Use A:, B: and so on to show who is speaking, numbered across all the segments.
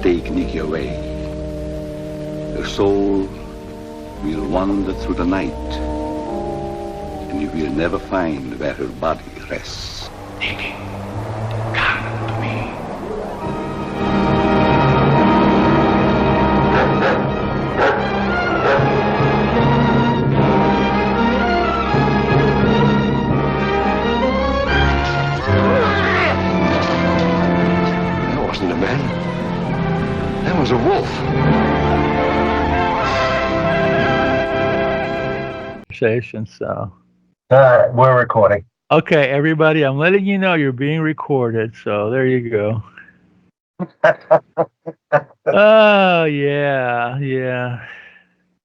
A: mistake nick your way. Your soul will wander through the night, and you will never find where her body rests. Thinking, come to me.
B: That wasn't a man. That was a wolf.
C: So.
D: We're recording.
C: Okay, everybody, I'm letting you know you're being recorded, so there you go. Oh, yeah.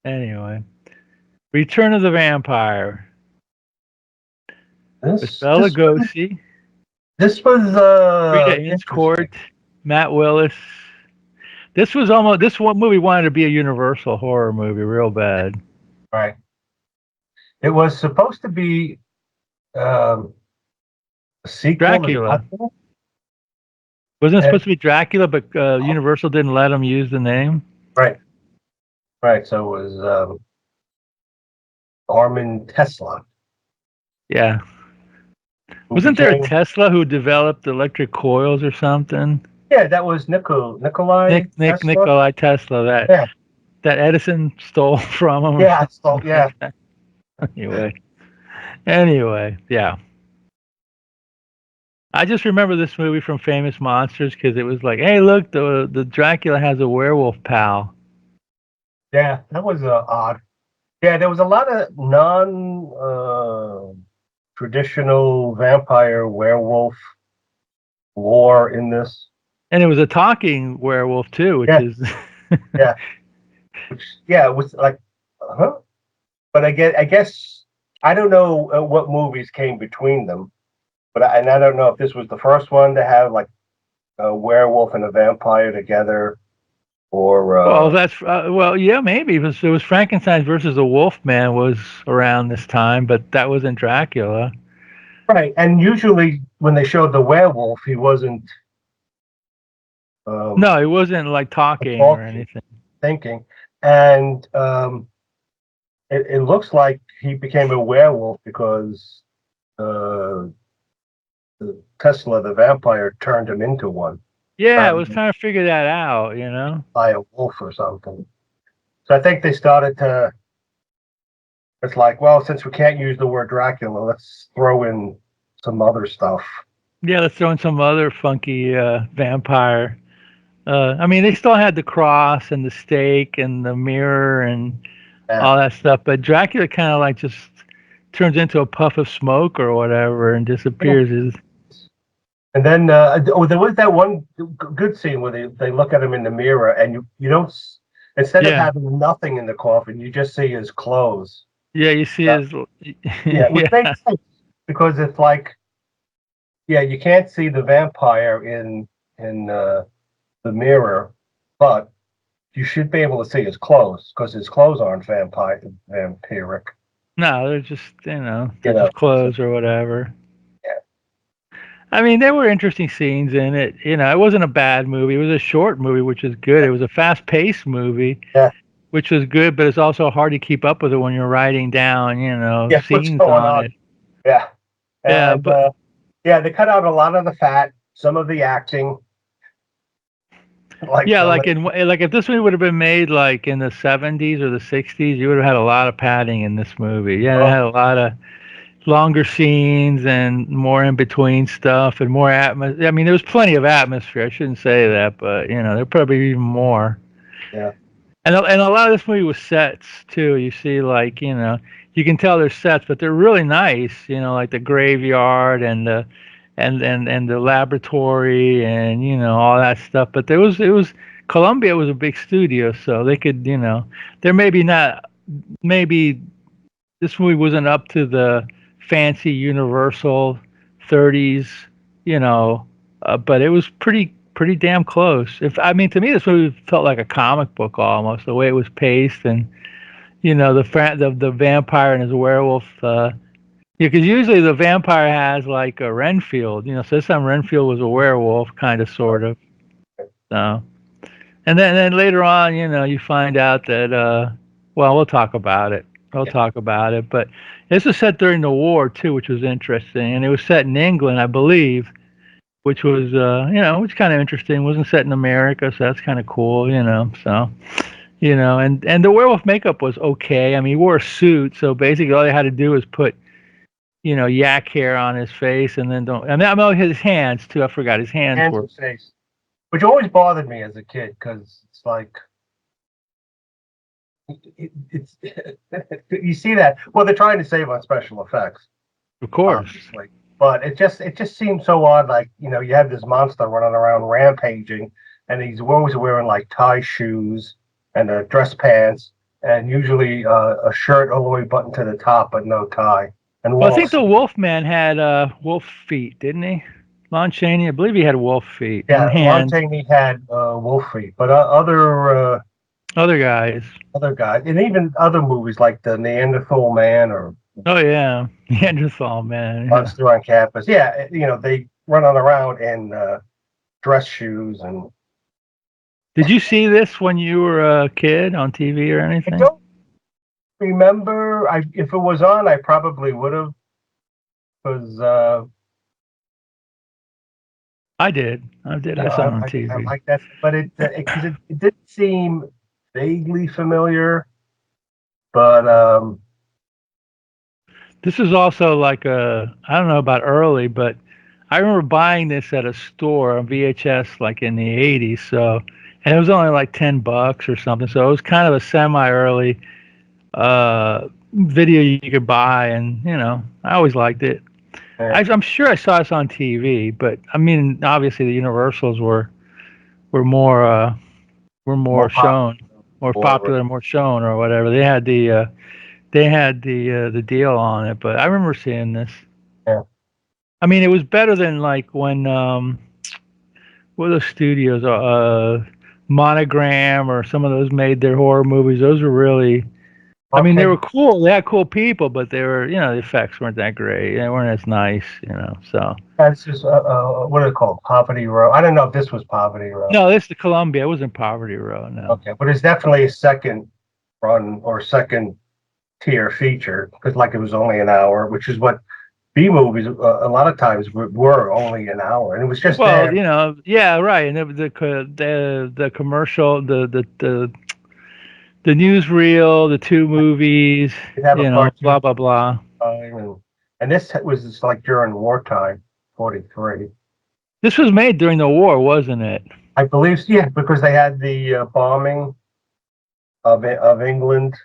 C: Anyway. Return of the Vampire. With Bela Lugosi.
D: This was
C: Rita Inscourt, Matt Willis. This one movie wanted to be a Universal horror movie real bad.
D: Right. It was supposed to be a sequel.
C: Dracula. Wasn't it supposed to be Dracula, but Universal didn't let them use the name?
D: Right. So it was Armin Tesla.
C: Yeah. Wasn't there a Tesla who developed electric coils or something?
D: Yeah, that was Nikolai
C: Tesla. That Edison stole from him.
D: Yeah, yeah.
C: Anyway, yeah. I just remember this movie from Famous Monsters because it was like, hey, look, the Dracula has a werewolf pal.
D: Yeah, that was odd. Yeah, there was a lot of non-traditional vampire werewolf lore in this.
C: And it was a talking werewolf too, which is
D: it was like, But I guess I don't know what movies came between them, but I don't know if this was the first one to have like a werewolf and a vampire together, or
C: maybe it was Frankenstein versus the Wolfman was around this time, but that wasn't Dracula.
D: Right, and usually when they showed the werewolf, he wasn't.
C: No, he wasn't like talking or anything.
D: Thinking, and it looks like he became a werewolf because Tesla, the vampire, turned him into one.
C: Yeah, I was trying to figure that out,
D: by a wolf or something. So I think they started to. It's like, well, since we can't use the word Dracula, let's throw in some other stuff.
C: Yeah, let's throw in some other funky vampire. I mean, they still had the cross and the stake and the mirror and all that stuff, but Dracula kind of like just turns into a puff of smoke or whatever and disappears.
D: And then there was that one good scene where they look at him in the mirror and you don't, instead of having nothing in the coffin, you just see his clothes.
C: Yeah, you see his.
D: Which makes sense because it's like, you can't see the vampire in the mirror, but you should be able to see his clothes because his clothes aren't vampiric.
C: No, they're just just clothes or whatever.
D: Yeah.
C: I mean, there were interesting scenes in it. It wasn't a bad movie. It was a short movie, which is good. It was a fast-paced movie, which was good, but it's also hard to keep up with it when you're writing down, scenes on it.
D: Yeah.
C: And,
D: they cut out a lot of the fat, some of the acting.
C: Like if this movie would have been made like in the 70s or the 60s, you would have had a lot of padding in this movie. Yeah, it had a lot of longer scenes and more in between stuff and more atmosphere. I mean, there was plenty of atmosphere. I shouldn't say that, but there probably even more.
D: Yeah.
C: And a lot of this movie was sets too. You see, like you can tell they're sets, but they're really nice. Like the graveyard and the the laboratory and all that stuff. But it was Columbia was a big studio, so they could there maybe this movie wasn't up to the fancy Universal 30s, but it was pretty damn close. To me, this movie felt like a comic book almost, the way it was paced and the vampire and his werewolf. Because usually the vampire has like a Renfield, so this time Renfield was a werewolf, kind of, sort of. So, And then later on, you find out that well, we'll talk about it. We'll
D: Yeah.
C: talk about it. But this was set during the war too, which was interesting, and it was set in England, I believe, which was which kind of interesting. It wasn't set in America, so that's kind of cool. So and the werewolf makeup was okay. I mean, he wore a suit, so basically all they had to do was put yak hair on his face, and then don't. I mean his hands too. I forgot his hands
D: Hands
C: were.
D: and face, which always bothered me as a kid because it's like it's you see that. Well, they're trying to save on special effects,
C: Of course.
D: obviously, but it just seems so odd. Like you have this monster running around rampaging, and he's always wearing like tie shoes and dress pants, and usually a shirt all the way buttoned to the top, but no tie, and
C: Well, I
D: long
C: think the
D: sleeves.
C: Wolfman had wolf feet, didn't he? Lon Chaney, I believe he had wolf feet and
D: Yeah, Lon
C: hands.
D: Chaney had wolf feet, but
C: Other guys.
D: other guys, and even other movies like the Neanderthal Man or
C: Oh yeah, Neanderthal man. Yeah.
D: Monster on Campus. Yeah, they run on around in dress shoes, and
C: Did you see this when you were a kid on TV or
D: I
C: anything?
D: don't remember. If it was on, I probably would have, because
C: I did. I did. I saw it on
D: I
C: TV.
D: like that, but it did seem vaguely familiar, but
C: This is also like I don't know about early, but I remember buying this at a store on VHS like in the 80s. So, and it was only like $10 or something. So it was kind of a semi-early video you could buy, and I always liked it.
D: yeah,
C: I'm sure I saw this on TV, but I mean, obviously the Universals were more were
D: more
C: more
D: pop,
C: shown, more
D: more
C: popular, more shown, or whatever. They had the deal on it, but I remember seeing this.
D: yeah.
C: I mean, it was better than like when what are those studios, Monogram or some of those made their horror movies. Those were really, I mean, they
D: Okay,
C: were cool. They had cool people, but they were, the effects weren't that great. They weren't as nice. So
D: that's just what are they called? Poverty Row. I don't know if this was Poverty Row.
C: no, this is Columbia. It wasn't Poverty Row. No.
D: Okay, but it's definitely a second run or second tier feature because like it was only an hour, which is what B movies a lot of times were only an hour, and it was just
C: Well,
D: there.
C: yeah, right. And the commercial, the newsreel, the two movies,
D: You'd have a
C: blah
D: cartoon
C: blah blah.
D: time, and this was just like during wartime, 43.
C: This was made during the war, wasn't it?
D: I believe, yeah, because they had the bombing of England,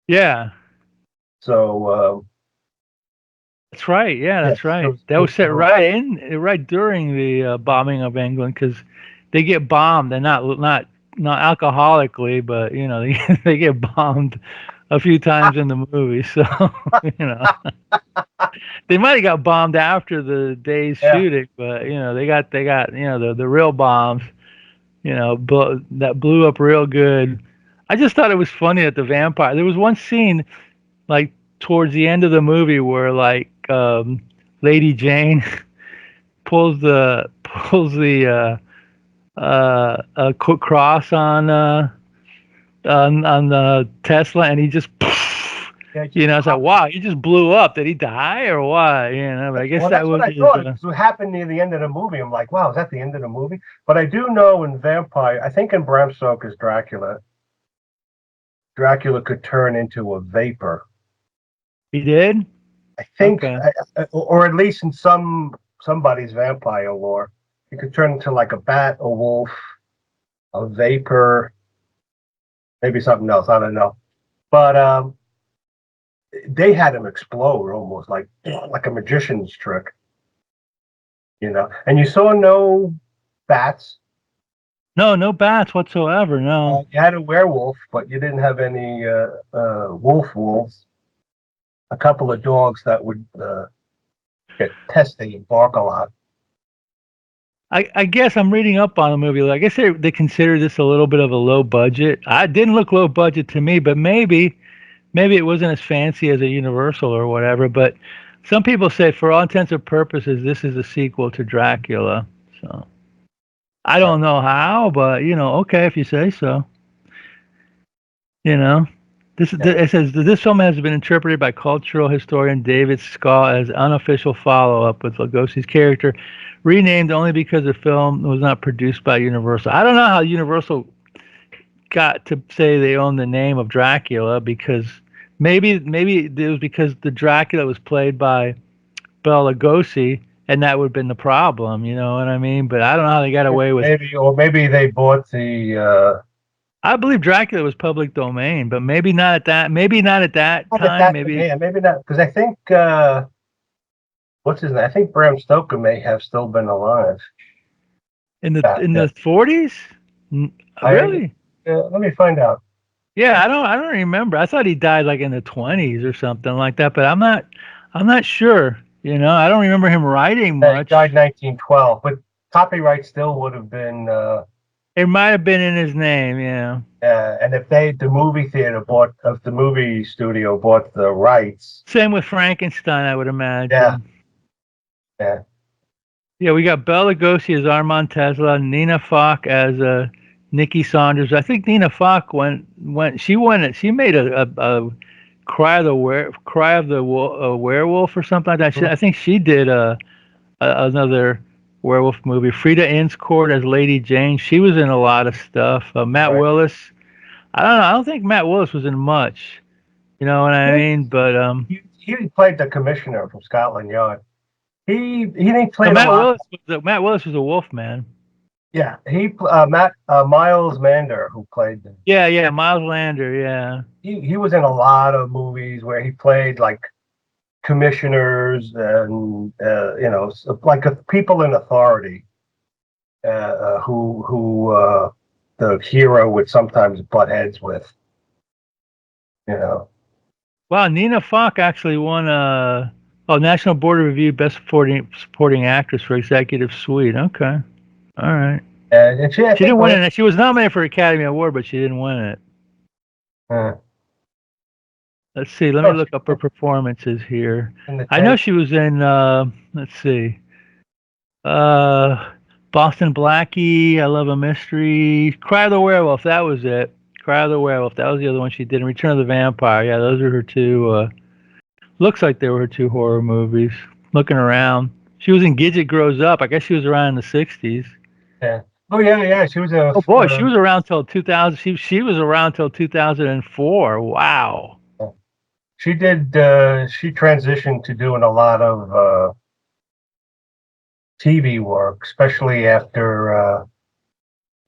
C: Yeah,
D: so
C: that's right. Yeah,
D: yeah,
C: that's right. That was set right during the bombing of England because they get bombed. They're not alcoholically, but they get bombed a few times in the movie. So you know they might have got bombed after the day's
D: yeah,
C: shooting, but they got the real bombs. That blew up real good. I just thought it was funny that the vampire. There was one scene like towards the end of the movie where like Lady Jane pulls the cross on the Tesla, and he just
D: yeah, just
C: it's like, wow, he just blew up. Did he die or what? But I guess
D: well,
C: that
D: that's what
C: was
D: I
C: his.
D: thought. It what happened near the end of the movie. I'm like, wow, is that the end of the movie? But I do know in Vampire, I think in Bram Stoker's Dracula, Dracula could turn into a vapor.
C: He did.
D: I think,
C: Okay.
D: or at least in somebody's vampire lore, he could turn into like a bat, a wolf, a vapor, maybe something else. I don't know. But they had him explode almost like a magician's trick. And you saw no bats.
C: No, no bats whatsoever. No.
D: You had a werewolf, but you didn't have any wolves. A couple of dogs that would get testy and bark a lot.
C: I guess I'm reading up on the movie. I guess they consider this a little bit of a low budget. I didn't look low budget to me, but maybe it wasn't as fancy as a Universal or whatever. But some people say, for all intents and purposes, this is a sequel to Dracula. So I don't know how, but okay if you say so. You know, it says this film has been interpreted by cultural historian David Scull as unofficial follow-up with Lugosi's character, renamed only because the film was not produced by Universal. I don't know how Universal got to say they own the name of Dracula, because maybe it was because the Dracula was played by Bela Lugosi, and that would have been the problem. You know what I mean? But I don't know how they got away with.
D: Maybe they bought the.
C: I believe Dracula was public domain, but maybe not at that. Maybe not at that
D: Not at
C: time.
D: that, yeah, maybe not, because I think what's his name? I think Bram Stoker may have still been alive
C: in the
D: back then.
C: 40s. Really?
D: Let me find out.
C: Yeah, I don't remember. I thought he died like in the 20s or something like that, but I'm not sure. I don't remember him writing
D: He
C: much.
D: died 1912, but copyright still would have been.
C: It might have been in his name, yeah.
D: And if the movie studio bought the rights.
C: Same with Frankenstein, I would imagine.
D: Yeah. Yeah.
C: Yeah, we got Bela Lugosi as Armand Tesla, Nina Foch as Nikki Saunders. I think Nina Foch she made a Cry of the Werewolf or something like that. I think she did another werewolf movie. Frida Inscourt as Lady Jane. She was in a lot of stuff. Matt Willis. I don't know. I don't think Matt Willis was in much. You know what I mean? But
D: he played the commissioner from Scotland Yard. He didn't play
C: Matt Willis was a wolf man.
D: Yeah, Miles Mander, who played him.
C: Yeah, Miles Lander, yeah.
D: He was in a lot of movies where he played like commissioners and like people in authority, who the hero would sometimes butt heads with.
C: Wow, Nina Foch actually won National Board of Review Best Supporting Actress for Executive Suite. Okay, all right.
D: And she
C: didn't win it. She was nominated for Academy Award, but she didn't win it. Let's see. Let me look up her performances here. I know she was in. Let's see. Boston Blackie, I Love a Mystery, Cry of the Werewolf. That was it. Cry of the Werewolf. That was the other one she did. And Return of the Vampire. Yeah, those are her two. Looks like they were her two horror movies. Looking around, she was in Gidget Grows Up. I guess she was around in the '60s.
D: Yeah. Oh yeah. She was a.
C: Oh boy, she was around till 2000. She was around till 2004. Wow.
D: She did. She transitioned to doing a lot of TV work, especially after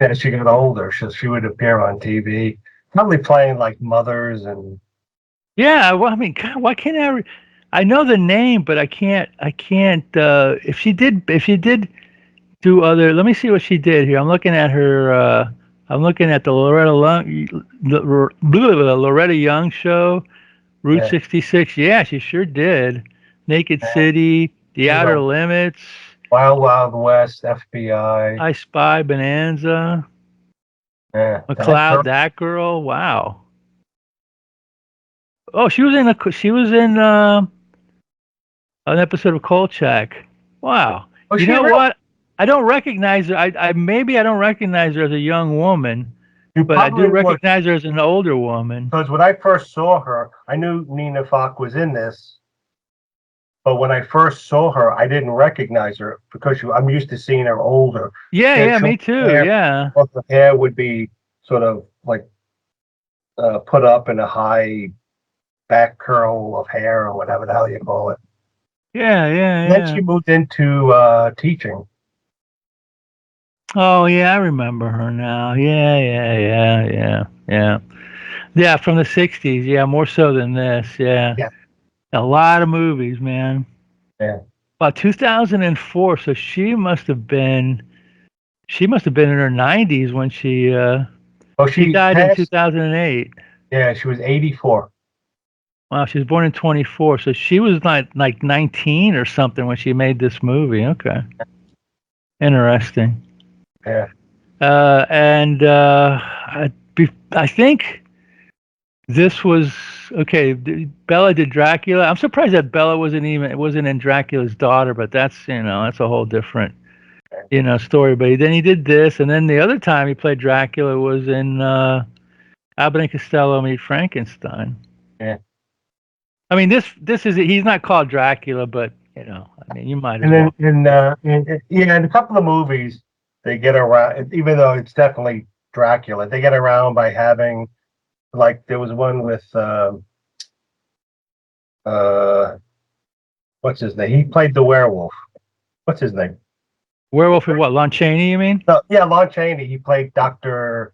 D: as she got older. She would appear on TV, probably playing like mothers and.
C: Yeah, well, I mean, God, why can't I know the name, but I can't. If she did do other. Let me see what she did here. I'm looking at her. I'm looking at the Loretta Young show, Route 66. Yeah, she sure did. Naked City, The Outer Limits,
D: Wild Wild West, FBI,
C: I Spy, Bonanza, McCloud, That Girl. Wow. Oh, she was in an episode of Kolchak. Wow.
D: Oh,
C: you know what? I don't recognize her. I maybe I don't recognize her as a young woman, but I do recognize her as an older woman.
D: Because when I first saw her, I knew Nina Foch was in this, but when I first saw her, I didn't recognize her because I'm used to seeing her older.
C: Yeah, me too. Yeah.
D: But the hair would be sort of like put up in a high back curl of hair or whatever the hell you call it.
C: Yeah.
D: Then she moved into teaching.
C: Oh yeah, I remember her now. Yeah. Yeah, from the '60s. Yeah, more so than this. Yeah. A lot of movies, man.
D: Yeah.
C: About 2004. So she must have been in her 90s when she died in 2008.
D: Yeah, she was 84.
C: Wow, she was born in 24, so she was like 19 or something when she made this movie. Okay, interesting.
D: Yeah.
C: And I think this was okay. Bela did Dracula. I'm surprised that Bela wasn't in Dracula's Daughter, but that's a whole different story. But then he did this, and then the other time he played Dracula was in Abbott and Costello Meet Frankenstein.
D: Yeah.
C: I mean, this is he's not called Dracula, but I mean, you might as
D: And
C: well.
D: then in a couple of movies, they get around, even though it's definitely Dracula, they get around by having, like, there was one with what's his name? He played the werewolf. What's his name?
C: Werewolf in what? Lon Chaney, you mean?
D: No, yeah, Lon Chaney. He played Dr.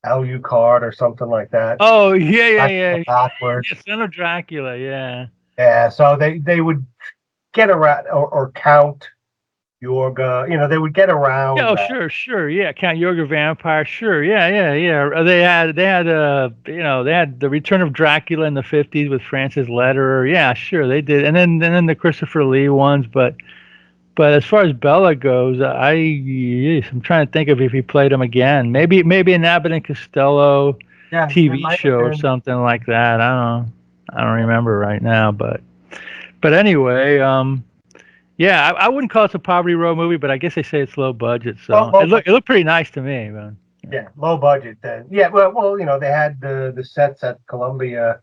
D: Alucard or something like that.
C: Oh yeah.
D: Backwards.
C: Yeah, Son of Dracula, yeah.
D: Yeah, so they would get around, or Count Yorga. They would get around.
C: Yeah, oh
D: that.
C: sure, yeah. Count Yorga Vampire, sure, yeah. They had they had the Return of Dracula in the 50s with Francis Lederer. Yeah, sure, they did. And then the Christopher Lee ones, but as far as Bela goes, I'm trying to think of if he played him again. Maybe an Abbott and Costello
D: Yeah,
C: TV show or something like that. I don't remember right now, but anyway, yeah, I wouldn't call it a poverty row movie, but I guess they say it's low budget, so
D: Low
C: it looked pretty nice to me, man.
D: Yeah, low budget then. Yeah, well, they had the sets at Columbia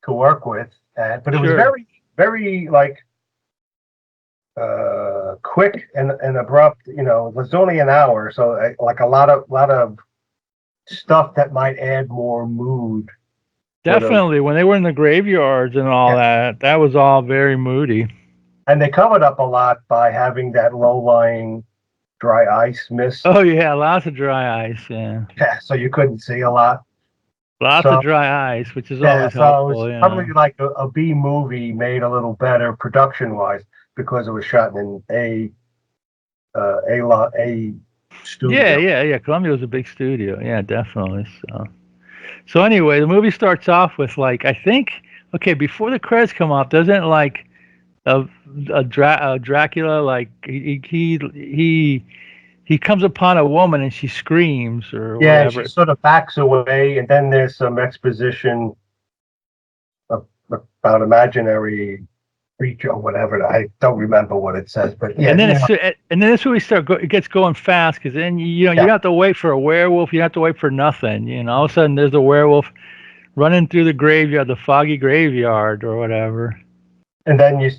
D: to work with, but it was
C: Sure.
D: very, very like quick and abrupt. It was only an hour, so like a lot of stuff that might add more mood.
C: Definitely, when they were in the graveyards and all that was all very moody.
D: And they covered up a lot by having that low-lying dry ice mist.
C: Oh yeah, lots of dry ice, yeah.
D: Yeah, so you couldn't see a lot.
C: Lots of dry ice, which is always helpful.
D: So it's probably like a B movie made a little better production-wise because it was shot in a studio.
C: Yeah. Columbia was a big studio. Yeah, definitely. So anyway, the movie starts off with, like, I think, okay, before the credits come off, doesn't like a Dracula, like he comes upon a woman and she screams or
D: Yeah,
C: whatever.
D: she sort of backs away, and then there's some exposition about imaginary creature or whatever. I don't remember what it says, but yeah.
C: And then this movie it gets going fast, because then you have to wait for a werewolf. You have to wait for nothing. All of a sudden there's a werewolf running through the graveyard, the foggy graveyard or whatever.
D: And then you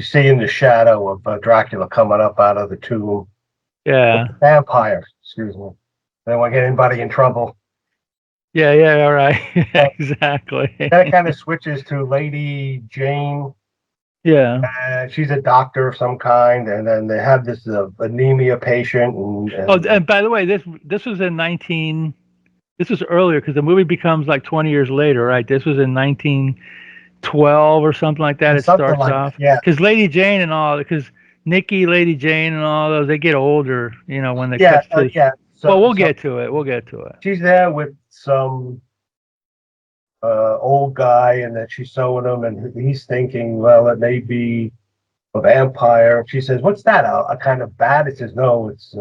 D: see in the shadow of Dracula coming up out of the tomb.
C: Yeah.
D: Vampire, excuse me. I don't want to get anybody in trouble.
C: Yeah, all right. Exactly.
D: Then it kind of switches to Lady Jane.
C: Yeah.
D: She's a doctor of some kind, and then they have this anemia patient.
C: And by the way, this was this was earlier, because the movie becomes like 20 years later, right? This was in 1912 or something like that. It starts off.
D: Yeah.
C: Because Lady Jane and all, because Nikki, Lady Jane, and all those, they get older, when they cut to. So we'll get to it.
D: She's there with some old guy, and then she's showing him, and he's thinking, well, it may be a vampire. She says, "What's that? A kind of bat?" It says, "No, it's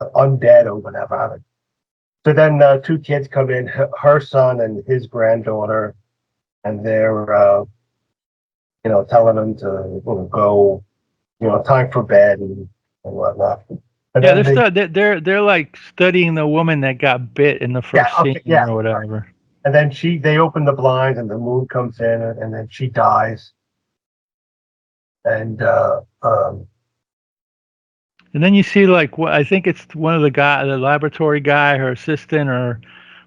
D: undead or whatever." So then two kids come in, her son and his granddaughter, and they're telling them to go, time for bed and whatnot. And
C: they're like studying the woman that got bit in the first scene or whatever.
D: And then they open the blinds, and the moon comes in, and then she dies. And
C: then you see, like, I think it's one of the laboratory guy, her assistant or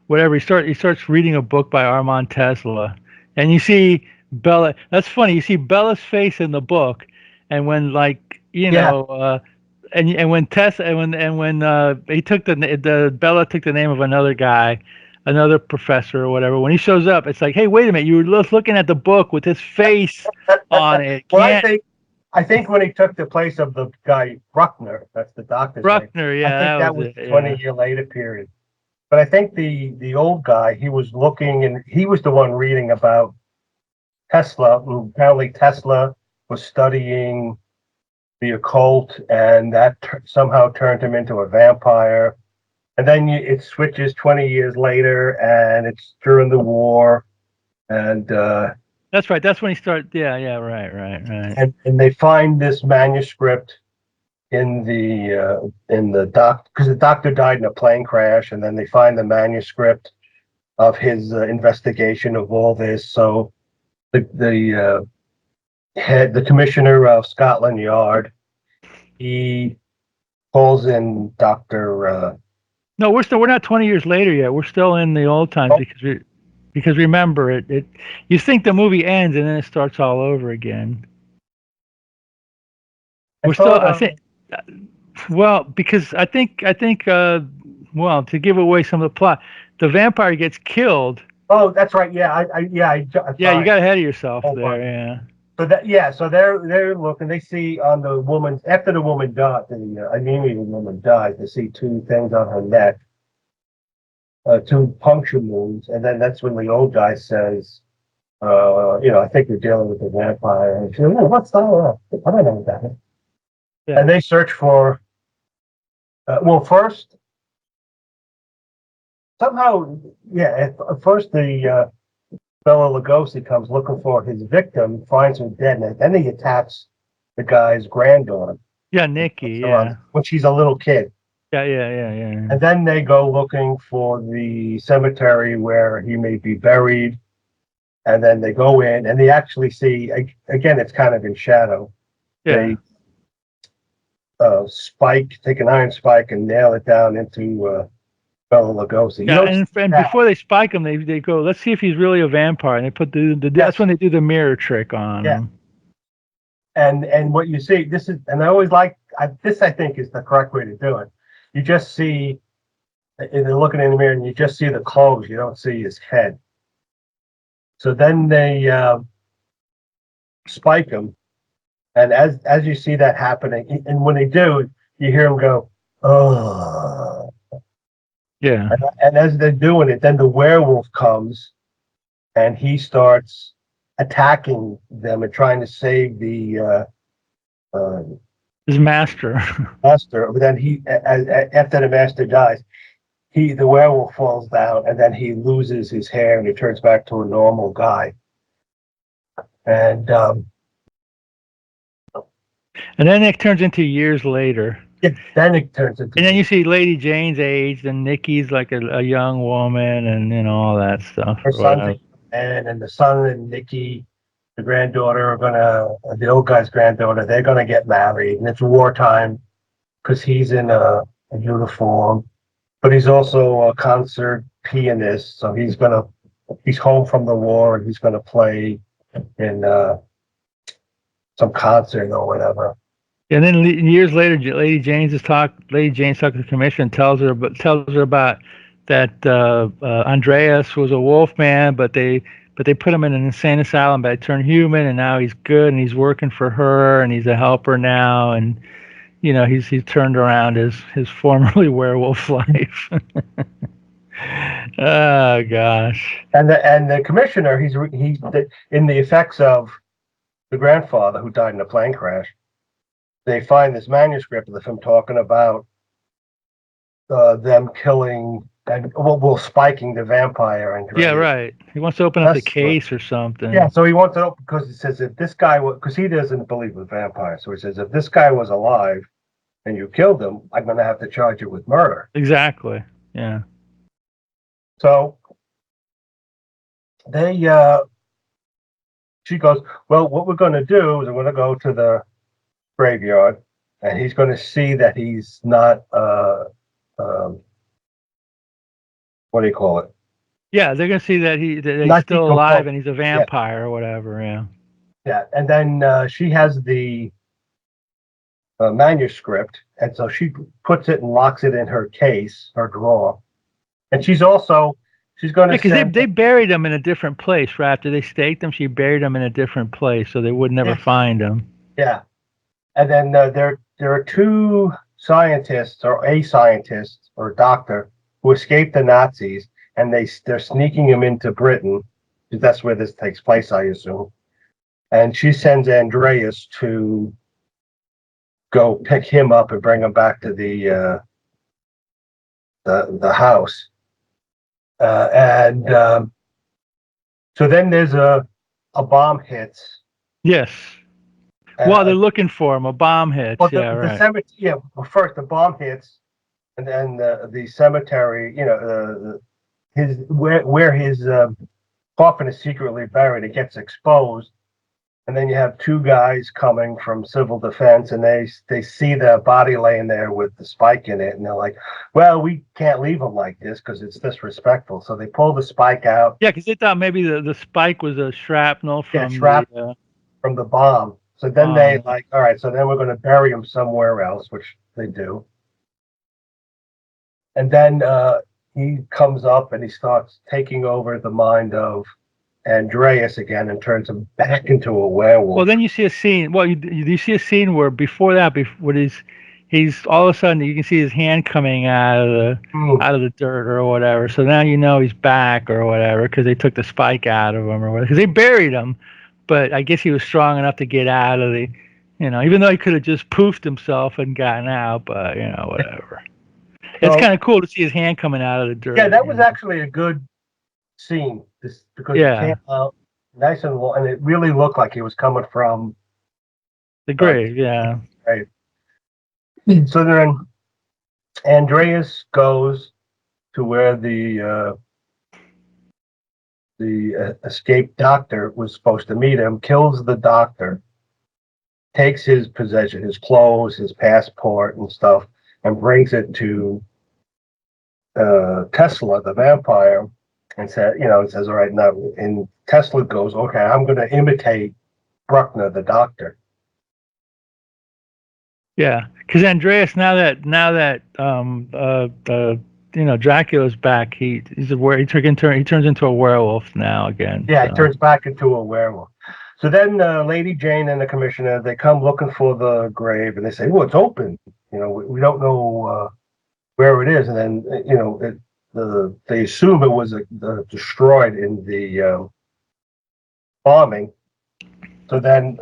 C: whatever. He starts reading a book by Armand Tesla, and you see Bela. That's funny. You see Bela's face in the book, and when, like, and when Tessa and when he took the Bela took the name of another guy, another professor or whatever. When he shows up, it's like, hey, wait a minute, you were just looking at the book with his face on it.
D: Well, I think when he took the place of the guy Bruckner, that's the doctor's
C: Bruckner,
D: name.
C: yeah,
D: I think that was 20-year later period. But I think the old guy, he was looking, and he was the one reading about Tesla. Apparently Tesla was studying the occult, and that somehow turned him into a vampire. And then it switches 20 years later, and it's during the war, and
C: That's right. That's when he started. Yeah, yeah, right.
D: and they find this manuscript in the doc because the doctor died in a plane crash, and then they find the manuscript of his investigation of all this. So the the commissioner of Scotland Yard, he calls in Doctor.
C: No, we're not 20 years later yet. We're still in the old times because remember it. You think the movie ends and then it starts all over again. We're still. I think. Well, because well, to give away some of the plot, the vampire gets killed.
D: Oh, that's right. Yeah,
C: Yeah, you got ahead of yourself
D: hold
C: there.
D: on.
C: Yeah.
D: So so they're looking. They see on the woman after the woman died, the anemia woman died. They see two things on her neck, two puncture wounds, and then that's when the old guy says, I think you're dealing with a vampire. And she goes, oh, what's that? I don't know what that is.
C: Yeah.
D: And they search for. First somehow, at first the Bela Lugosi comes looking for his victim, finds her dead, and then he attacks the guy's granddaughter.
C: Yeah, Nikki. Yeah.
D: When she's a little kid.
C: Yeah.
D: And then they go looking for the cemetery where he may be buried. And then they go in and they actually see, again, it's kind of in shadow.
C: Yeah.
D: They take an iron spike and nail it down into Bela Lugosi.
C: Yeah, and before they spike him, they go, let's see if he's really a vampire. And they put that's when they do the mirror trick on him.
D: And what you see, and I always like, this I think is the correct way to do it. You just see, they're looking in the mirror and you just see the clothes. You don't see his head. So then they spike him. And as you see that happening, and when they do, you hear him go, oh.
C: Yeah.
D: And as they're doing it, then the werewolf comes and he starts attacking them and trying to save the
C: his master.
D: But then after the master dies, the werewolf falls down and then he loses his hair and he turns back to a normal guy. And
C: then it turns into years later.
D: Then it turns into.
C: And then you see Lady Jane's age, and Nikki's like a young woman, and all that stuff.
D: Her son's and the son and Nikki, the granddaughter, the old guy's granddaughter, they're gonna get married, and it's wartime because he's in a uniform, but he's also a concert pianist, so he's home from the war and he's gonna play in some concert or whatever.
C: And then years later, Lady Jane's talking to the commission, tells her about that Andreas was a wolf man, but they put him in an insane asylum, but he turned human, and now he's good, and he's working for her, and he's a helper now, and he's turned around his formerly werewolf life. Oh gosh.
D: And the commissioner, he's in the effects of the grandfather who died in a plane crash. They find this manuscript of him talking about them killing and spiking the vampire. And
C: yeah, right. He wants to open up the case or something.
D: Yeah, so he wants to open because he says if this guy because he doesn't believe in vampires, so he says if this guy was alive and you killed him, I'm going to have to charge you with murder.
C: Exactly. Yeah.
D: So she goes, well, what we're going to do is we're going to go to the graveyard, and he's going to see that he's not what do you call it?
C: Yeah, they're going to see that he's still alive and he's a vampire or whatever.
D: Yeah, and then she has the manuscript, and so she puts it and locks it in her case, her drawer, and she's going to
C: because they buried him in a different place right after they staked him. She buried him in a different place so they would never find him.
D: Yeah. And then there are two scientists, or a scientist or a doctor, who escaped the Nazis, and they're sneaking him into Britain, because that's where this takes place, I assume. And she sends Andreas to go pick him up and bring him back to the house. So then there's a bomb hits.
C: Yes. Well, they're looking for him. A bomb hits.
D: Well,
C: Yeah,
D: the
C: right.
D: cemetery. Yeah, well, first the bomb hits, and then the cemetery. His where his coffin is secretly buried. It gets exposed, and then you have two guys coming from civil defense, and they see the body laying there with the spike in it, and they're like, "Well, we can't leave him like this because it's disrespectful." So they pull the spike out.
C: Yeah, because they thought maybe the spike was a shrapnel
D: Yeah,
C: from
D: from the bomb. So then they like, all right, so then we're going to bury him somewhere else, which they do. And then he comes up and he starts taking over the mind of Andreas again and turns him back into a werewolf.
C: Well, then you see a scene. Well, you see a scene where before that, when he's all of a sudden you can see his hand coming out of the dirt or whatever. So now you know he's back or whatever because they took the spike out of him or whatever. Because they buried him, but I guess he was strong enough to get out of the, even though he could have just poofed himself and gotten out, but whatever. It's kind of cool to see his hand coming out of the dirt.
D: Yeah, that was actually a good scene because it came out nice and low, and it really looked like he was coming from
C: the grave. Yeah.
D: Right. So then Andreas goes to where the escaped doctor was supposed to meet him, kills the doctor, takes his possession, his clothes, his passport and stuff, and brings it to Tesla, the vampire, and says, all right, now, and Tesla goes, okay, I'm going to imitate Bruckner, the doctor.
C: Yeah, because Andreas, now that Dracula's back, he turns into a werewolf now again.
D: Yeah, he turns back into a werewolf. So then Lady Jane and the commissioner, they come looking for the grave, and they say, "Oh, it's open. We don't know where it is." And then they assume it was destroyed in the bombing. So then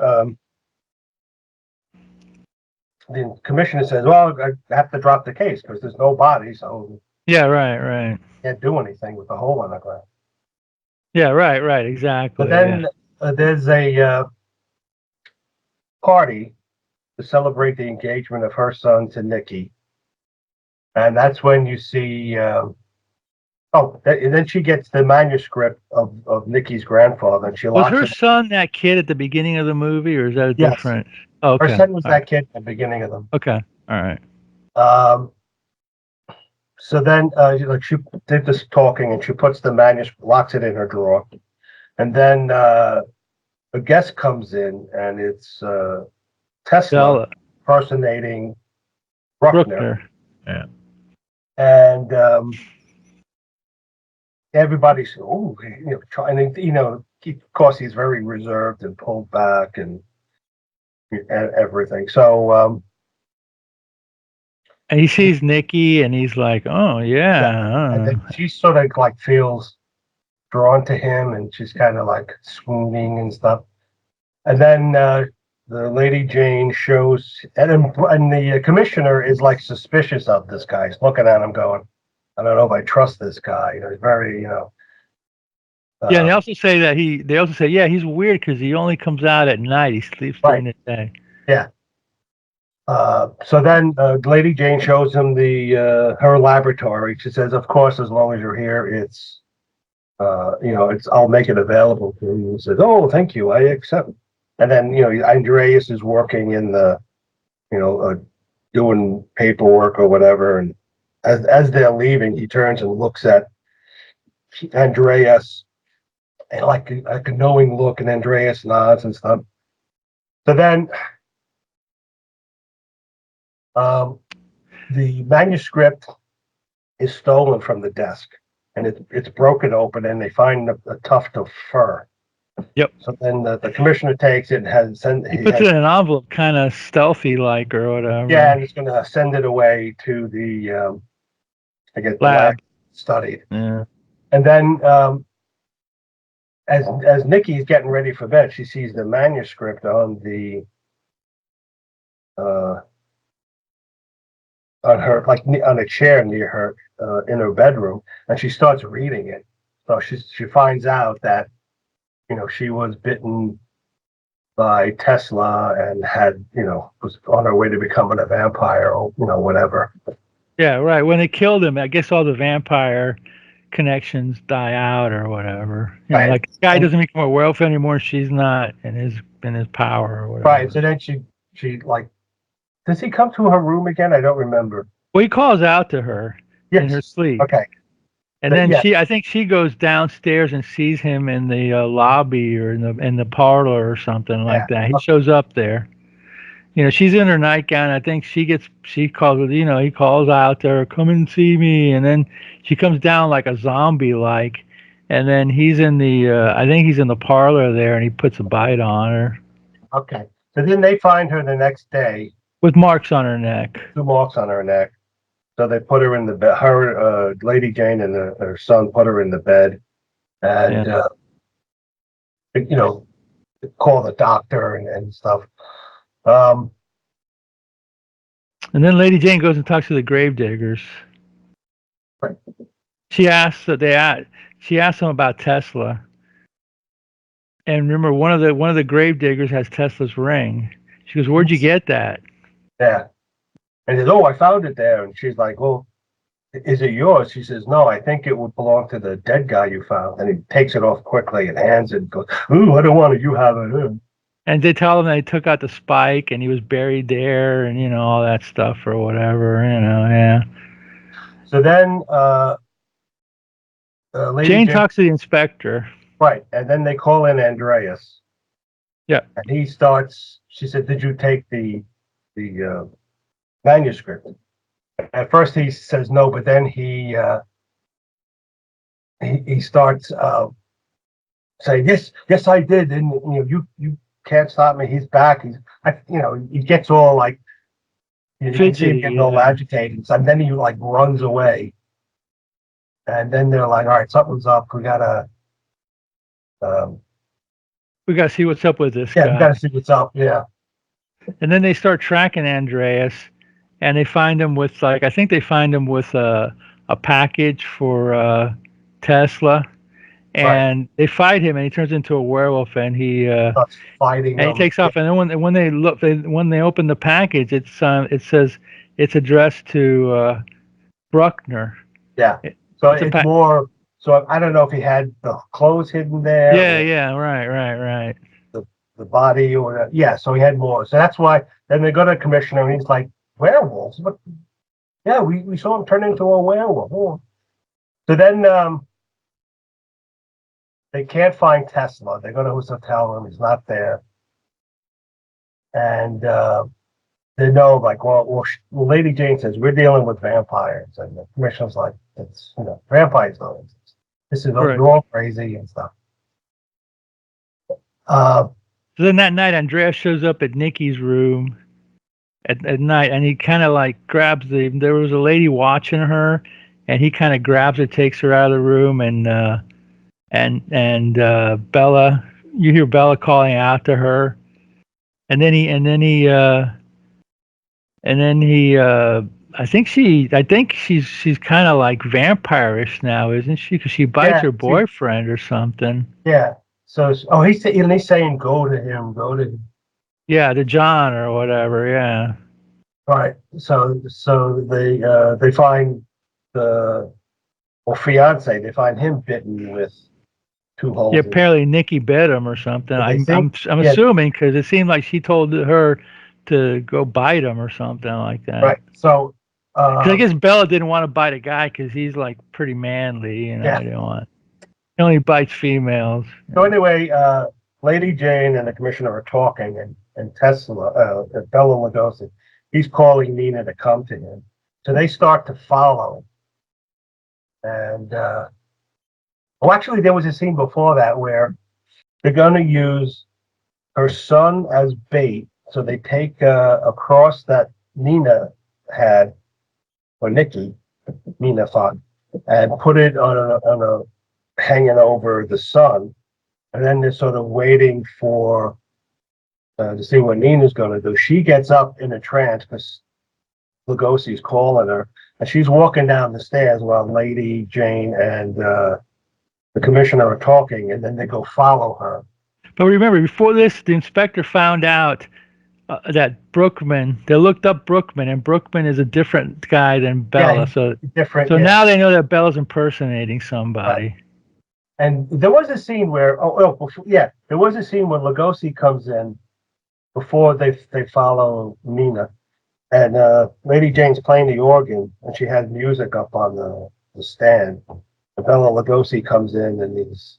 D: the commissioner says, "Well, I have to drop the case because there's no body, so
C: yeah, right,
D: can't do anything with the hole in the ground."
C: Yeah, right, exactly.
D: But then there's a party to celebrate the engagement of her son to Nikki, and that's when you see. And then she gets the manuscript of Nikki's grandfather, and she
C: was
D: locks
C: her
D: it.
C: son that kid at the beginning of the movie, or is that a
D: Yes.
C: different? Oh, okay.
D: Her son was that kid at the beginning of them.
C: Okay, all right.
D: So then, she did this talking, and she puts the manuscript, locks it in her drawer, and then a guest comes in, and it's Tesla
C: Bela.
D: impersonating Bruckner.
C: Yeah.
D: And everybody's, and of course he's very reserved and pulled back and everything. So
C: and he sees Nikki, and he's like, "Oh yeah."
D: And then she sort of like feels drawn to him, and she's kind of like swooning and stuff. And then the Lady Jane shows, and the commissioner is like suspicious of this guy. He's looking at him, going, "I don't know if I trust this guy." He's very,
C: yeah, and they also say yeah, he's weird because he only comes out at night. He sleeps during the day.
D: Yeah. So then Lady Jane shows him her laboratory. She says, "Of course, as long as you're here, it's I'll make it available to you." He says, "Oh, thank you, I accept." And then Andreas is working in the doing paperwork or whatever, and as they're leaving, he turns and looks at Andreas and like a knowing look, and Andreas nods and stuff. So then the manuscript is stolen from the desk, and it's broken open, and they find a tuft of fur.
C: Yep.
D: So then the commissioner takes it and
C: he puts it in an envelope, kind of stealthy like or whatever.
D: Yeah, and he's going to send it away to the
C: lab
D: studied.
C: Yeah.
D: And then as Nikki's getting ready for bed, she sees the manuscript on her, like on a chair near her in her bedroom, and she starts reading it. So she finds out that she was bitten by Tesla and had, was on her way to becoming a vampire or, whatever.
C: Yeah, right. When they killed him, I guess all the vampire connections die out or whatever.
D: Right.
C: Like the guy doesn't become a werewolf anymore. She's not in his power or whatever.
D: Right. So then she like, does he come to her room again? I don't remember.
C: Well, he calls out to her in her sleep.
D: Okay.
C: And then I think she goes downstairs and sees him in the lobby or in the parlor or something like that. He shows up there. She's in her nightgown. I think he calls out to her, come and see me. And then she comes down like a zombie like. And then he's in I think he's in the parlor there and he puts a bite on her.
D: Okay. So then they find her the next day.
C: With marks on her neck.
D: 2 marks on her neck. So they put her in the bed. Her, Lady Jane and her son put her in the bed. And, call the doctor and stuff.
C: And then Lady Jane goes and talks to the gravediggers.
D: Right.
C: She asks them about Tesla. And remember, one of the gravediggers has Tesla's ring. She goes, "Where'd you get that?"
D: Yeah. And he says, "Oh, I found it there." And she's like, "Well, is it yours?" She says, "No, I think it would belong to the dead guy you found." And he takes it off quickly and hands it and goes, "Ooh, I don't want it. You have it."
C: And they tell him they took out the spike and he was buried there and, all that stuff or whatever, yeah.
D: So then Lady
C: Jane talks to the inspector.
D: Right. And then they call in Andreas.
C: Yeah.
D: And she said, "Did you take the manuscript?" At first he says no, but then he starts saying, yes, I did. And you can't stop me. He's back. He gets all like, you can see him getting all agitated. And then he like runs away. And then they're like, "All right, something's up. We gotta
C: see what's up with this guy.
D: Yeah, we gotta see what's up." Yeah.
C: And then they start tracking Andreas, and they find him with a package for Tesla, and they fight him, and he turns into a werewolf, and he
D: starts fighting.
C: And he takes off, and then when they open the package, it says it's addressed to Bruckner.
D: Yeah. So it's more. So I don't know if he had the clothes hidden there.
C: Yeah. Right.
D: The body or so he had more. So that's why then they go to the commissioner and he's like, "Werewolves? But yeah, we saw him turn into a werewolf." Oh. So then they can't find Tesla. They go to his hotel room. He's not there. And they know, like, well, Lady Jane says, "We're dealing with vampires." And the commissioner's like, "It's, vampires don't exist. This is all crazy and stuff."
C: So then that night, Andreas shows up at Nikki's room at night, and he kind of like grabs there was a lady watching her, and he kind of grabs her, takes her out of the room, and Bela, you hear Bela calling out to her, and then he I think she's kind of like vampire-ish now, isn't she? Because she bites her boyfriend or something.
D: Yeah. So, he's saying, go to him.
C: Yeah, to John or whatever. Yeah.
D: Right. So they find fiance. They find him bitten with 2 holes.
C: Yeah, apparently Nikki bit him or something. I'm assuming because it seemed like she told her to go bite him or something like that.
D: Right. So.
C: Because I guess Bela didn't want to bite a guy because he's like pretty manly. I didn't want. He only bites females.
D: So anyway, Lady Jane and the commissioner are talking, and Tesla, Bela Lugosi, he's calling Nina to come to him. So they start to follow. And actually, there was a scene before that where they're going to use her son as bait. So they take a cross that Nina had, or Nina thought, and put it on a hanging over the sun, and then they're sort of waiting for to see what Nina's going to do. She gets up in a trance because Lugosi's calling her, and she's walking down the stairs while Lady Jane and the commissioner are talking, and then they go follow her.
C: But remember, before this, the inspector found out that Brookman. They looked up Brookman, and Brookman is a different guy than Bela.
D: Yeah, different.
C: So
D: yeah.
C: now they know that Bella's impersonating somebody.
D: Right. And there was a scene where, there was a scene where Lugosi comes in before they follow Nina, and Lady Jane's playing the organ, and she has music up on the stand. And Bela Lugosi comes in, and he's,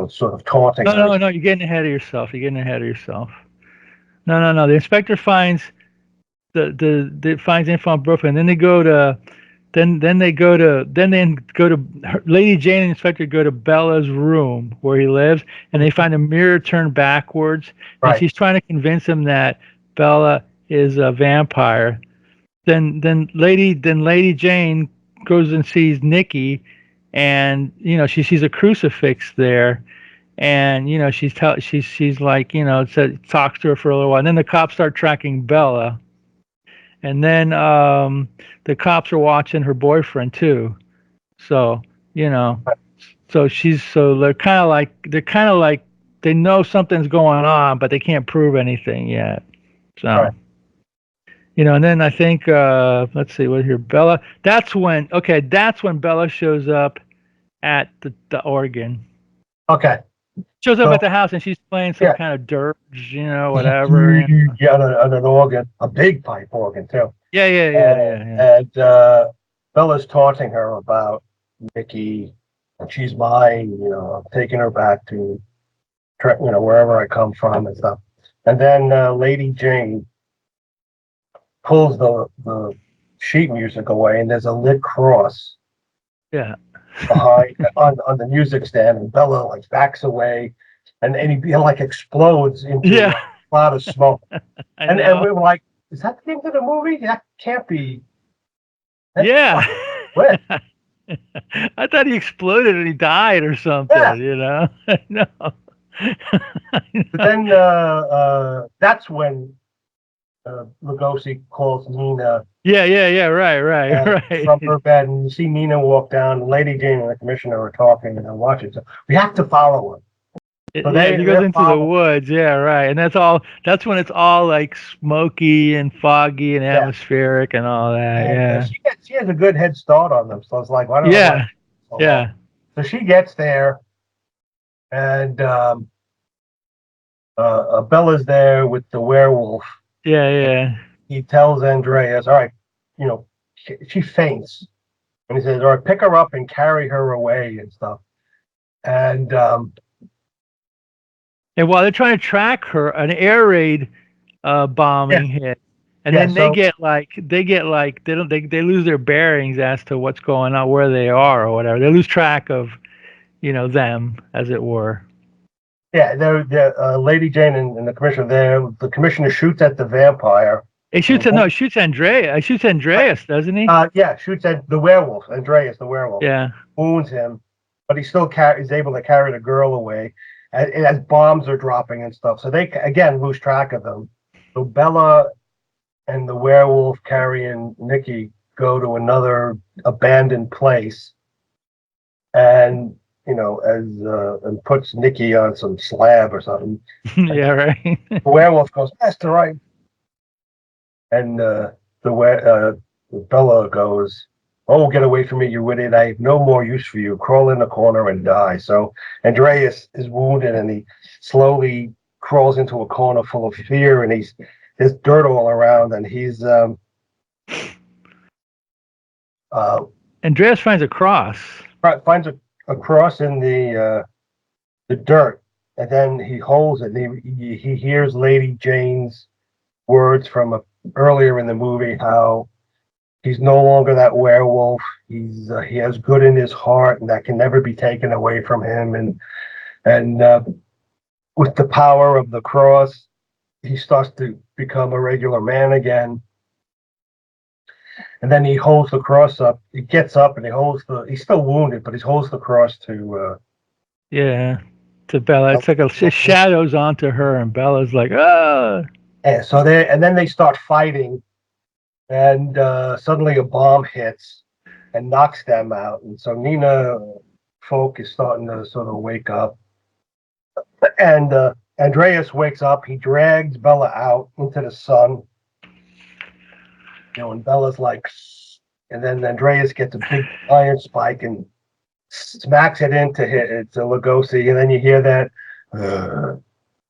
D: sort of taunting her.
C: No, you're getting ahead of yourself. No. The inspector finds finds info on Brooklyn. Then they go to Lady Jane and Inspector go to Bella's room where he lives, and they find a mirror turned backwards, and
D: Right.
C: she's trying to convince him that Bella is a vampire. Then Lady Jane goes and sees Nikki, and she sees a crucifix there, and she's like, talks to her for a little while, and then the cops start tracking Bella. And then the cops are watching her boyfriend too. So, they're kind of like they know something's going on, but they can't prove anything yet. So,
D: Right.
C: And then I think let's see what here, Bella. That's when Bella shows up at the organ.
D: Okay.
C: Shows up at the house, and she's playing some kind of dirge, whatever.
D: Yeah, on an organ, a big pipe organ too.
C: Yeah.
D: And Bella's taunting her about Nikki, and she's mine. I'm taking her back to, wherever I come from and stuff. And then Lady Jane pulls the sheet music away, and there's a lit cross.
C: Yeah.
D: Behind on the music stand, and Bella like backs away, and he like explodes into a cloud of smoke. And we were like, "Is that the end of the movie? That can't be."
C: Yeah.
D: What?
C: I thought he exploded and he died or something. No.
D: But then that's when Lugosi calls Nina.
C: Yeah. Right.
D: From her bed, and you see Nina walk down. And Lady Jane and the commissioner are talking, and they're watching. So we have to follow her. So
C: he goes into the woods. Yeah, right. And that's when it's all like smoky and foggy and atmospheric and all that.
D: And she has a good head start on them. So it's like, why don't
C: Yeah.
D: So she gets there, and Bella's there with the werewolf.
C: Yeah.
D: He tells Andreas, all right, she faints. And he says, all right, pick her up and carry her away and stuff. And
C: while they're trying to track her, an air raid bombing hit. And then they lose their bearings as to what's going on, where they are or whatever. They lose track of, them, as it were.
D: Yeah, they're Lady Jane and the commissioner there. The commissioner shoots at the vampire.
C: He shoots Andreas. He shoots Andreas, doesn't he?
D: Shoots at the werewolf, Andreas, the werewolf.
C: Yeah.
D: Wounds him, but he still is able to carry the girl away as bombs are dropping and stuff. So they, again, lose track of them. So Bella and the werewolf carrying Nikki go to another abandoned place. And and puts Nikki on some slab or something.
C: Yeah, right.
D: The werewolf goes, "Master, right." And Bella goes, "Oh, get away from me, you idiot! I have no more use for you. Crawl in the corner and die." So Andreas is wounded, and he slowly crawls into a corner full of fear, and there's dirt all around, and he's
C: Andreas finds a cross.
D: Finds a cross in the dirt, and then he holds it. And he hears Lady Jane's words from earlier in the movie, how he's no longer that werewolf. He has good in his heart, and that can never be taken away from him. And with the power of the cross, he starts to become a regular man again. And then he holds the cross up. He gets up and he's still wounded, but he holds the cross to
C: Bella. It's like it shadows onto her, and Bella's like, ah.
D: And so then they start fighting, and suddenly a bomb hits and knocks them out. And so Nina Foch is starting to sort of wake up. And Andreas wakes up. He drags Bela out into the sun. And Bella's like, and then Andreas gets a big iron spike and smacks it into Lugosi. And then you hear that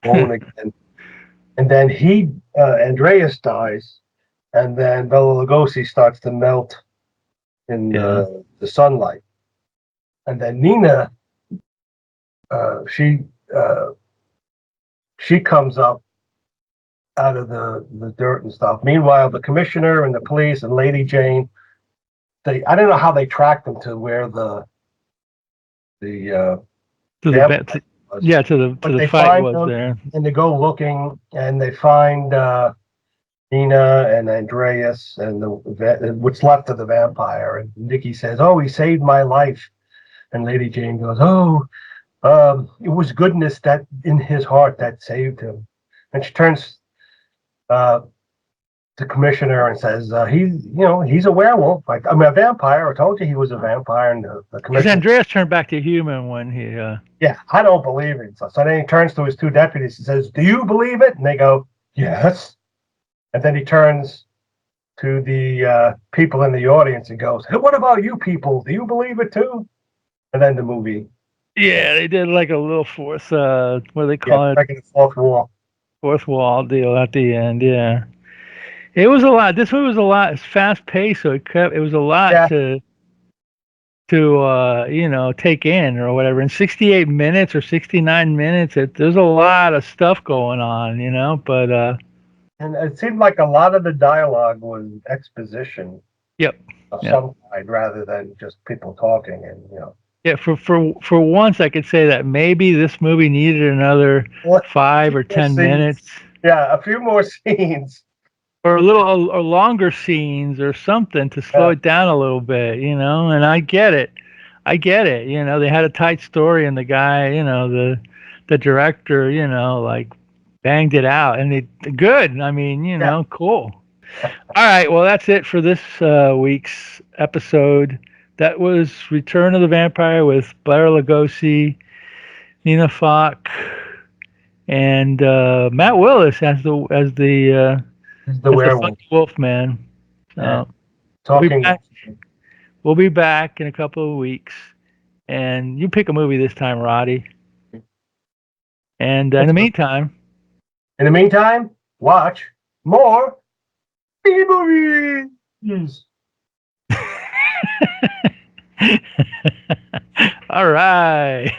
D: moan again. And then Andreas dies. And then Bela Lugosi starts to melt in the sunlight. And then Nina, she comes up out of the dirt and stuff. Meanwhile, the commissioner and the police and Lady Jane, I don't know how they tracked them to where the
C: fight was there.
D: And they go looking and they find Nina and Andreas and what's left of the vampire. And Nikki says, "Oh, he saved my life." And Lady Jane goes, "Oh, it was goodness that in his heart that saved him." And she turns the commissioner and says, he's a werewolf. Like, I mean, a vampire. I told you he was a vampire. And the commissioner.
C: Andreas turned back to human when he.
D: Yeah, I don't believe it. So then he turns to his two deputies and says, "Do you believe it?" And they go, "Yes." And then he turns to the people in the audience and goes, "Hey, what about you people? Do you believe it too?" And then the movie.
C: Yeah, they did like a little fourth, what do they call it?
D: Like a fourth wall.
C: Fourth wall deal at the end, yeah. It was a lot. This movie was a lot. It's fast paced, so it was a lot to take in or whatever. In 68 minutes or 69 minutes, there's a lot of stuff going on, but
D: and it seemed like a lot of the dialogue was exposition.
C: Yep.
D: Of some kind rather than just people talking and.
C: Yeah, for once I could say that maybe this movie needed another 5 or 10 minutes.
D: Yeah, a few more scenes.
C: Or a little or longer scenes or something to slow it down a little bit, and I get it. They had a tight story and the guy, the director, like banged it out and good. I mean, cool. All right, well that's it for this week's episode. That was Return of the Vampire with Bela Lugosi, Nina Foch, and Matt Willis as the
D: werewolf.
C: Wolf man. So we'll be back in a couple of weeks, and you pick a movie this time, Roddy. And in the meantime,
D: watch more movies.
C: All right.